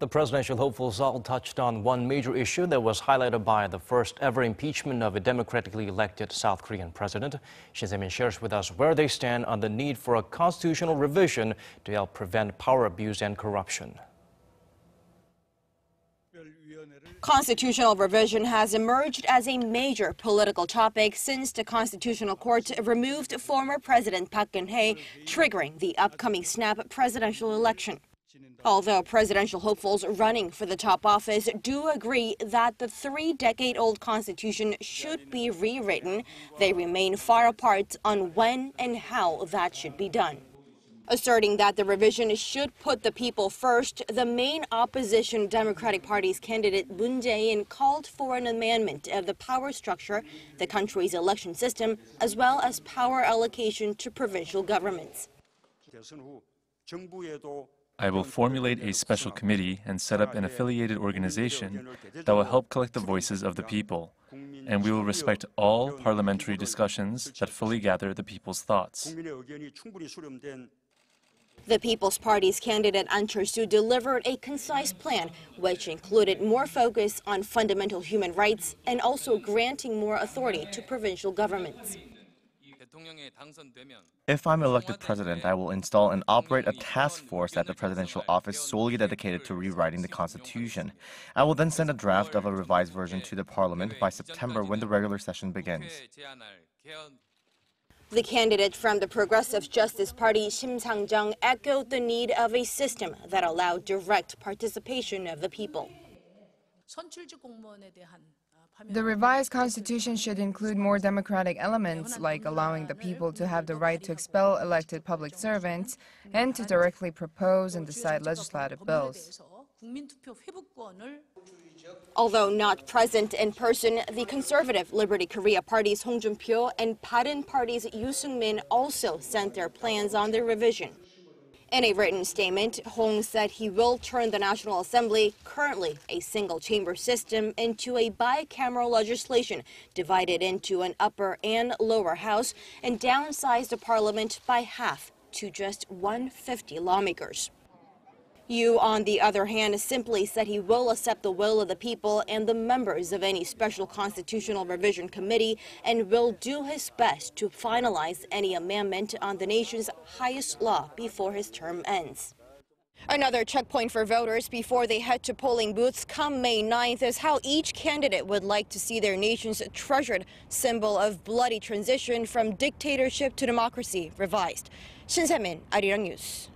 The presidential hopefuls all touched on one major issue that was highlighted by the first ever impeachment of a democratically elected South Korean president. Shin Se-min shares with us where they stand on the need for a constitutional revision to help prevent power abuse and corruption. Constitutional revision has emerged as a major political topic since the Constitutional Court removed former President Park Geun-hye, triggering the upcoming snap presidential election. Although presidential hopefuls running for the top office do agree that the three-decade-old constitution should be rewritten, they remain far apart on when and how that should be done. Asserting that the revision should put the people first, the main opposition Democratic Party's candidate Moon Jae-in called for an amendment of the power structure, the country's election system, as well as power allocation to provincial governments. I will formulate a special committee and set up an affiliated organization that will help collect the voices of the people, and we will respect all parliamentary discussions that fully gather the people's thoughts. The People's Party's candidate An Chol-soo delivered a concise plan, which included more focus on fundamental human rights and also granting more authority to provincial governments. If I'm elected president, I will install and operate a task force at the presidential office solely dedicated to rewriting the constitution. I will then send a draft of a revised version to the parliament by September when the regular session begins. The candidate from the Progressive Justice Party, Shim Sang-jung, echoed the need of a system that allowed direct participation of the people. The revised constitution should include more democratic elements, like allowing the people to have the right to expel elected public servants and to directly propose and decide legislative bills. Although not present in person, the conservative Liberty Korea Party's Hong Jun-pyo and President Party's Yoo Seung-min also sent their plans on the revision. In a written statement, Hong said he will turn the National Assembly, currently a single-chamber system, into a bicameral legislation divided into an upper and lower house and downsize the parliament by half to just 150 lawmakers. Yoo, on the other hand, simply said he will accept the will of the people and the members of any special constitutional revision committee and will do his best to finalize any amendment on the nation's highest law before his term ends. Another checkpoint for voters before they head to polling booths come May 9th is how each candidate would like to see their nation's treasured symbol of bloody transition from dictatorship to democracy revised. Shin Se-min, Arirang News.